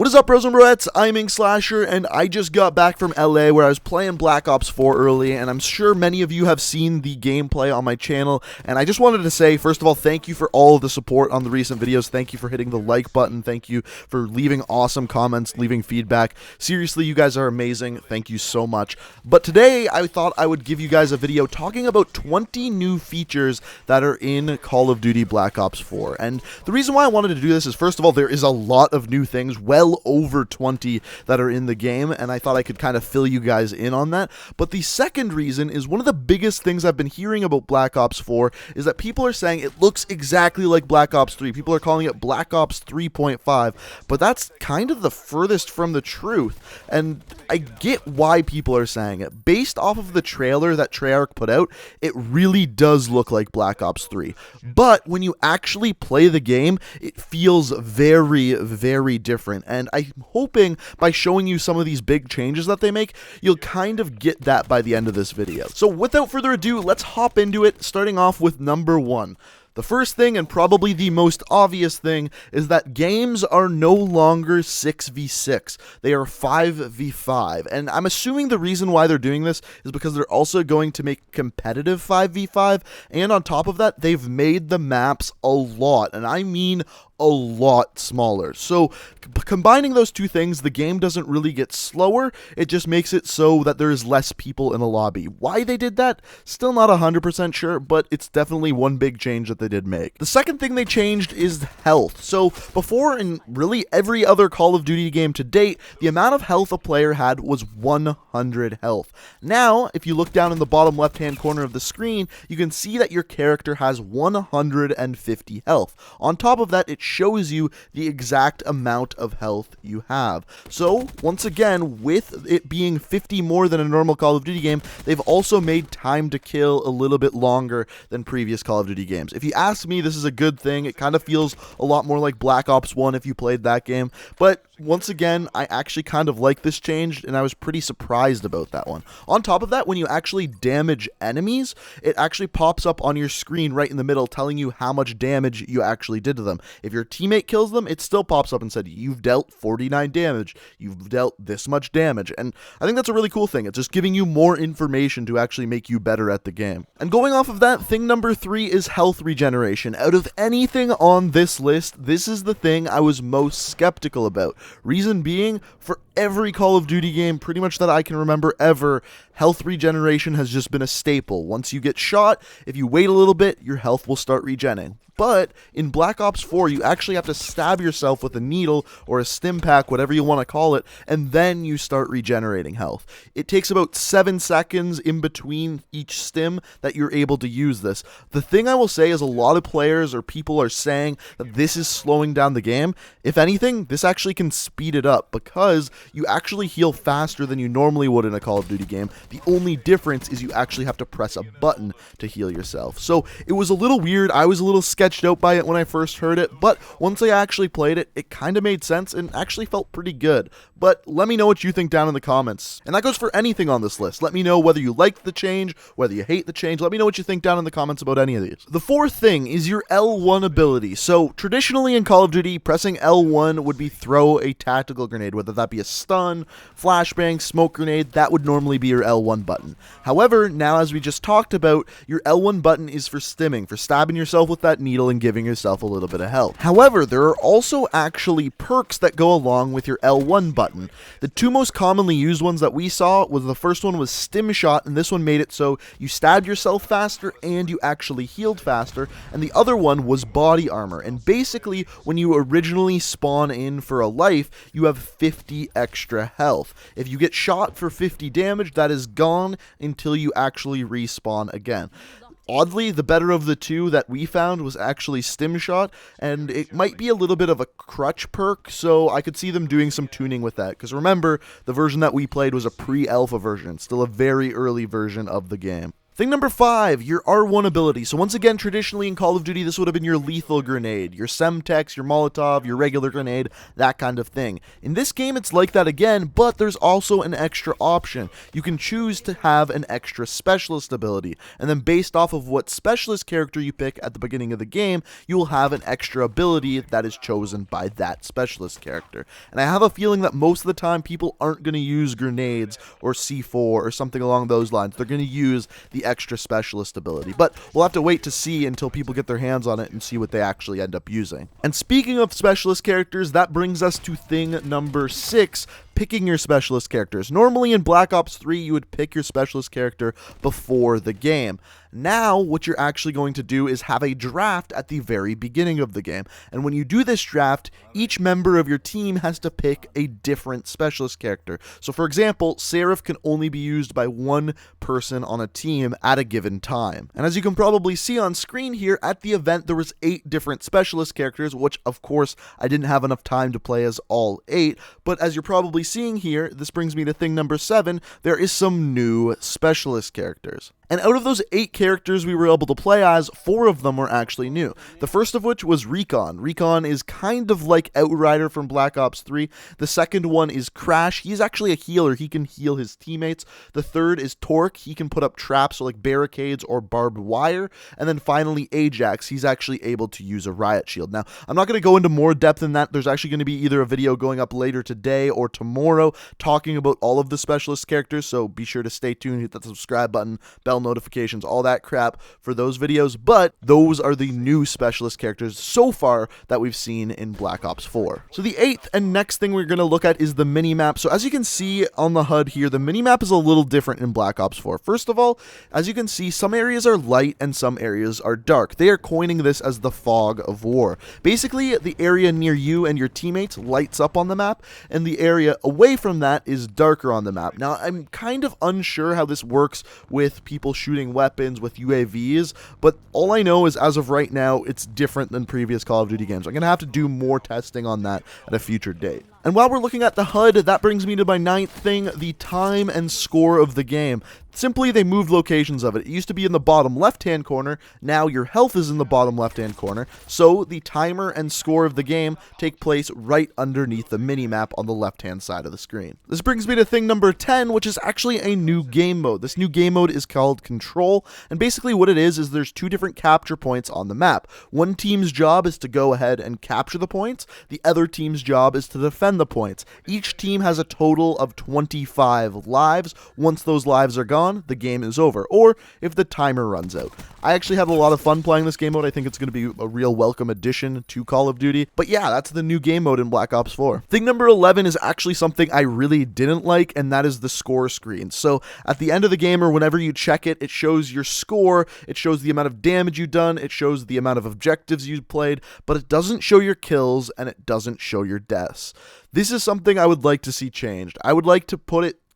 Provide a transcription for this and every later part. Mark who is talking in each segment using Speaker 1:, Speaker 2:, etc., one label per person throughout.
Speaker 1: What is up, bros and broettes? I'm Inkslasher, and I just got back from LA where I was playing Black Ops 4 early, and I'm sure many of you have seen the gameplay on my channel, and I just wanted to say, first of all, thank you for all of the support on the recent videos. Thank you for hitting the like button. Thank you for leaving awesome comments, leaving feedback. Seriously, you guys are amazing. Thank you so much. But today, I thought I would give you guys a video talking about 20 new features that are in Call of Duty Black Ops 4. And the reason why I wanted to do this is, first of all, there is a lot of new things, well over 20 that are in the game, and I thought I could kind of fill you guys in on that. But the second reason is one of the biggest things I've been hearing about Black Ops 4 is that people are saying it looks exactly like Black Ops 3. People are calling it Black Ops 3.5, but that's kind of the furthest from the truth, and I get why people are saying it. Based off of the trailer that Treyarch put out, it really does look like Black Ops 3, but when you actually play the game, it feels very, very different. And I'm hoping by showing you some of these big changes that they make, you'll kind of get that by the end of this video. So without further ado, let's hop into it, starting off with number 1. The first thing, and probably the most obvious thing, is that games are no longer 6v6. They are 5v5. And I'm assuming the reason why they're doing this is because they're also going to make competitive 5v5. And on top of that, they've made the maps a lot. And I mean a lot smaller. So combining those two things, the game doesn't really get slower. It just makes it so that there is less people in a lobby. Why they did that? Still not 100% sure, but it's definitely one big change that they did make. The second thing they changed is health. So before, in really every other Call of Duty game to date, the amount of health a player had was 100 health. Now, if you look down in the bottom left-hand corner of the screen, you can see that your character has 150 health. On top of that, it shows you the exact amount of health you have. So, once again, with it being 50 more than a normal Call of Duty game, they've also made time to kill a little bit longer than previous Call of Duty games. If you ask me, this is a good thing. It kind of feels a lot more like Black Ops 1 if you played that game, but once again, I actually kind of like this change, and I was pretty surprised about that one. On top of that, when you actually damage enemies, it actually pops up on your screen right in the middle telling you how much damage you actually did to them. If your teammate kills them, it still pops up and said, you've dealt 49 damage, you've dealt this much damage, and I think that's a really cool thing. It's just giving you more information to actually make you better at the game. And going off of that, thing number 3 is health regeneration. Out of anything on this list, this is the thing I was most skeptical about. Reason being, for every Call of Duty game pretty much that I can remember ever, health regeneration has just been a staple. Once you get shot, if you wait a little bit, your health will start regenning. But in Black Ops 4, you actually have to stab yourself with a needle or a stim pack, whatever you want to call it, and then you start regenerating health. It takes about 7 seconds in between each stim that you're able to use this. The thing I will say is a lot of players or people are saying that this is slowing down the game. If anything, this actually can speed it up because you actually heal faster than you normally would in a Call of Duty game. The only difference is you actually have to press a button to heal yourself. So it was a little weird. I was a little sketched out by it when I first heard it, but once I actually played it, it kind of made sense and actually felt pretty good. But let me know what you think down in the comments. And that goes for anything on this list. Let me know whether you liked the change, whether you hate the change. Let me know what you think down in the comments about any of these. The fourth thing is your L1 ability. So traditionally in Call of Duty, pressing L1 would be throw a tactical grenade, whether that be a stun, flashbang, smoke grenade. That would normally be your L1 button. However, now as we just talked about, your L1 button is for stimming, for stabbing yourself with that needle and giving yourself a little bit of health. However, there are also actually perks that go along with your L1 button. The two most commonly used ones that we saw was the first one was Stim Shot, and this one made it so you stabbed yourself faster and you actually healed faster, and the other one was Body Armor. And basically, when you originally spawn in for a life, you have 50 extra health. If you get shot for 50 damage, that is gone until you actually respawn again. Oddly, the better of the two that we found was actually Stim Shot, and it might be a little bit of a crutch perk, so I could see them doing some tuning with that. Because remember, the version that we played was a pre-alpha version, still a very early version of the game. Thing number 5, your R1 ability. So once again, traditionally in Call of Duty, this would have been your lethal grenade, your Semtex, your Molotov, your regular grenade, that kind of thing. In this game, it's like that again, but there's also an extra option. You can choose to have an extra specialist ability, and then based off of what specialist character you pick at the beginning of the game, you will have an extra ability that is chosen by that specialist character. And I have a feeling that most of the time, people aren't going to use grenades or C4 or something along those lines. They're going to use the extra specialist ability, but we'll have to wait to see until people get their hands on it and see what they actually end up using. And speaking of specialist characters, that brings us to thing number 6, picking your specialist characters. Normally in Black Ops 3, you would pick your specialist character before the game. Now, what you're actually going to do is have a draft at the very beginning of the game. And when you do this draft, each member of your team has to pick a different specialist character. So for example, Seraph can only be used by one person on a team at a given time. And as you can probably see on screen here, at the event there was 8 different specialist characters, which of course I didn't have enough time to play as all 8, but as you're probably seeing here, this brings me to thing number 7, there is some new specialist characters. And out of those 8 characters we were able to play as, 4 of them were actually new. The first of which was Regen. Regen is kind of like Outrider from Black Ops 3. The second one is Crash. He's actually a healer. He can heal his teammates. The third is Torque. He can put up traps, so like barricades or barbed wire. And then finally Ajax. He's actually able to use a riot shield. Now, I'm not going to go into more depth than that. There's actually going to be either a video going up later today or tomorrow talking about all of the specialist characters, so be sure to stay tuned, hit that subscribe button, bell notifications, all that crap for those videos, but those are the new specialist characters so far that we've seen in Black Ops 4. So the 8th and next thing we're going to look at is the minimap. So as you can see on the HUD here, the minimap is a little different in Black Ops 4. First of all, as you can see, some areas are light and some areas are dark. They are coining this as the fog of war. Basically, the area near you and your teammates lights up on the map, and the area away from that is darker on the map. Now, I'm kind of unsure how this works with people shooting weapons with UAVs, but all I know is as of right now, it's different than previous Call of Duty games. I'm going to have to do more testing on that at a future date. And while we're looking at the HUD, that brings me to my 9th thing, the time and score of the game. Simply, they moved locations of it. It used to be in the bottom left-hand corner. Now your health is in the bottom left-hand corner. So the timer and score of the game take place right underneath the mini-map on the left-hand side of the screen. This brings me to thing number 10, which is actually a new game mode. This new game mode is called Control. And basically what it is there's 2 different capture points on the map. One team's job is to go ahead and capture the points. The other team's job is to defend the points. Each team has a total of 25 lives. Once those lives are gone, the game is over, or if the timer runs out. I actually had a lot of fun playing this game mode. I think it's going to be a real welcome addition to Call of Duty. But yeah, that's the new game mode in Black Ops 4. Thing number 11 is actually something I really didn't like, and that is the score screen. So at the end of the game, or whenever you check it, it shows your score, it shows the amount of damage you've done, it shows the amount of objectives you've played, but it doesn't show your kills, and it doesn't show your deaths. This is something I would like to see changed. I would like to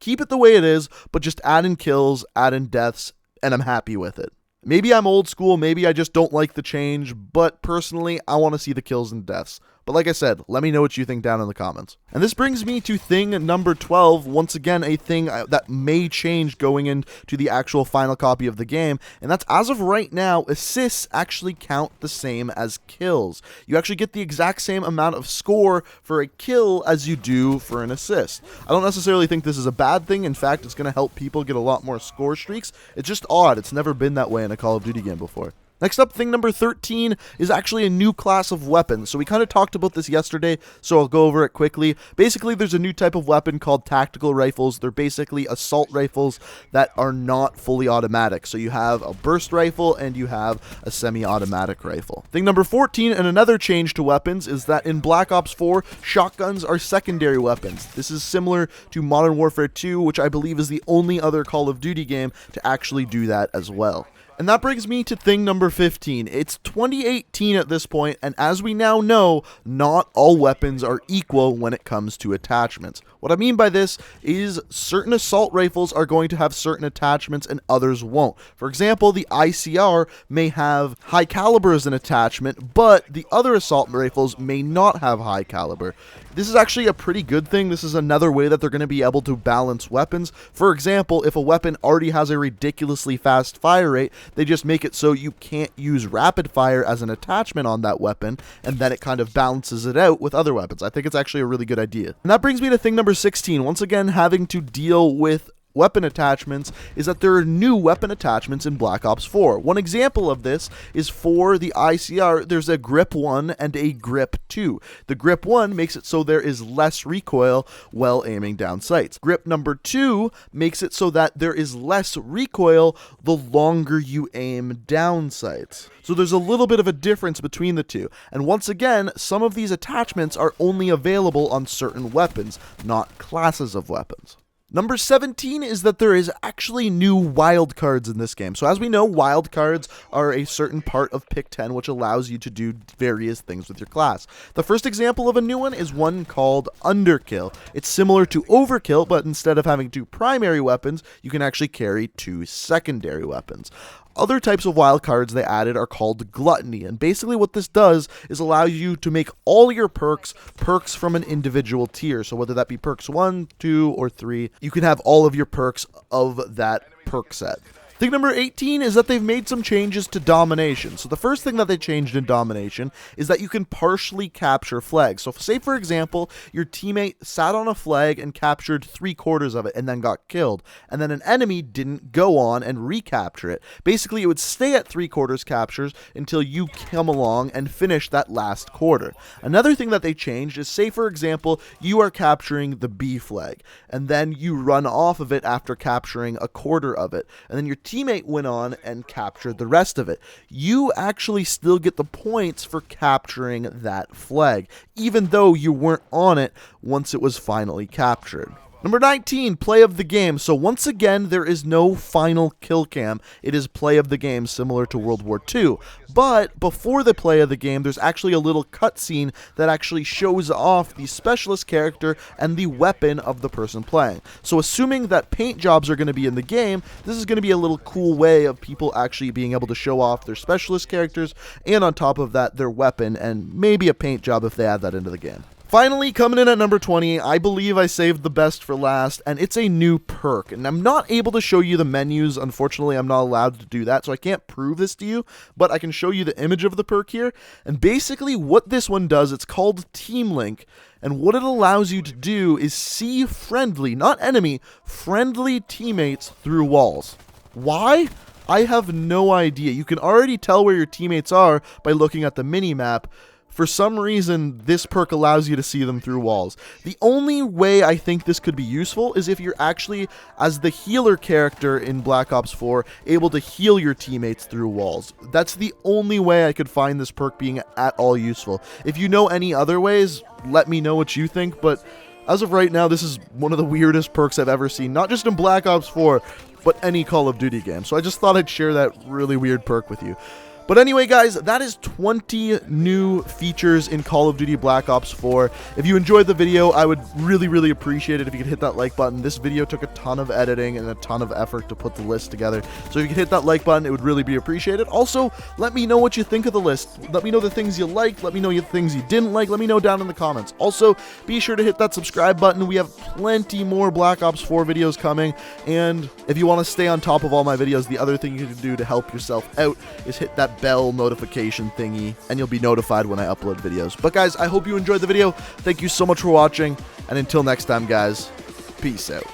Speaker 1: keep it the way it is, but just add in kills, add in deaths, and I'm happy with it. Maybe I'm old school, maybe I just don't like the change, but personally, I want to see the kills and deaths. But like I said, let me know what you think down in the comments. And this brings me to thing number 12, once again, a thing that may change going into the actual final copy of the game, and that's as of right now, assists actually count the same as kills. You actually get the exact same amount of score for a kill as you do for an assist. I don't necessarily think this is a bad thing. In fact, it's going to help people get a lot more score streaks. It's just odd. It's never been that way in a Call of Duty game before. Next up, thing number 13 is actually a new class of weapons. So we kind of talked about this yesterday, so I'll go over it quickly. Basically, there's a new type of weapon called tactical rifles. They're basically assault rifles that are not fully automatic. So you have a burst rifle and you have a semi-automatic rifle. Thing number 14, and another change to weapons, is that in Black Ops 4, shotguns are secondary weapons. This is similar to Modern Warfare 2, which I believe is the only other Call of Duty game to actually do that as well. And that brings me to thing number 15. It's 2018 at this point, and as we now know, not all weapons are equal when it comes to attachments. What I mean by this is certain assault rifles are going to have certain attachments and others won't. For example, the ICR may have high caliber as an attachment, but the other assault rifles may not have high caliber. This is actually a pretty good thing. This is another way that they're going to be able to balance weapons. For example, if a weapon already has a ridiculously fast fire rate, they just make it so you can't use rapid fire as an attachment on that weapon, and then it kind of balances it out with other weapons. I think it's actually a really good idea. And that brings me to thing number 16. Once again, having to deal with weapon attachments is that there are new weapon attachments in Black Ops 4. One example of this is for the ICR, there's a grip 1 and a grip 2. The grip 1 makes it so there is less recoil while aiming down sights. Grip number 2 makes it so that there is less recoil the longer you aim down sights. So there's a little bit of a difference between the two. And once again, some of these attachments are only available on certain weapons, not classes of weapons. Number 17 is that there is actually new wildcards in this game. So as we know, wildcards are a certain part of Pick 10 which allows you to do various things with your class. The first example of a new one is one called Underkill. It's similar to Overkill, but instead of having 2 primary weapons, you can actually carry 2 secondary weapons. Other types of wildcards they added are called Gluttony, and basically what this does is allow you to make all your perks from an individual tier. So whether that be perks 1, 2, or 3, you can have all of your perks of that perk set. Thing number 18 is that they've made some changes to Domination. So the first thing that they changed in Domination is that you can partially capture flags. So say, for example, your teammate sat on a flag and captured 3/4 of it and then got killed. And then an enemy didn't go on and recapture it. Basically, it would stay at 3/4 captures until you come along and finish that last quarter. Another thing that they changed is, say, for example, you are capturing the B flag. And then you run off of it after capturing 1/4 of it. And then your teammate went on and captured the rest of it. You actually still get the points for capturing that flag, even though you weren't on it once it was finally captured. Number 19, play of the game. So once again, there is no final kill cam. It is play of the game, similar to World War II. But before the play of the game, there's actually a little cutscene that actually shows off the specialist character and the weapon of the person playing. So assuming that paint jobs are going to be in the game, this is going to be a little cool way of people actually being able to show off their specialist characters, and on top of that, their weapon, and maybe a paint job if they add that into the game. Finally, coming in at number 20, I believe I saved the best for last, and it's a new perk. And I'm not able to show you the menus. Unfortunately, I'm not allowed to do that, so I can't prove this to you, but I can show you the image of the perk here. And basically what this one does, it's called Team Link, and what it allows you to do is see friendly, not enemy, friendly teammates through walls. Why? I have no idea. You can already tell where your teammates are by looking at the mini-map. For some reason, this perk allows you to see them through walls. The only way I think this could be useful is if you're actually, as the healer character in Black Ops 4, able to heal your teammates through walls. That's the only way I could find this perk being at all useful. If you know any other ways, let me know what you think, but as of right now, this is one of the weirdest perks I've ever seen, not just in Black Ops 4, but any Call of Duty game. So I just thought I'd share that really weird perk with you. But anyway, guys, that is 20 new features in Call of Duty Black Ops 4. If you enjoyed the video, I would really appreciate it if you could hit that like button. This video took a ton of editing and a ton of effort to put the list together. So if you could hit that like button, it would really be appreciated. Also, let me know what you think of the list. Let me know the things you liked. Let me know the things you didn't like. Let me know down in the comments. Also, be sure to hit that subscribe button. We have plenty more Black Ops 4 videos coming. And if you want to stay on top of all my videos, the other thing you can do to help yourself out is hit that bell notification thingy, and you'll be notified when I upload videos. But guys, I hope you enjoyed the video. Thank you so much for watching, and until next time, guys, peace out.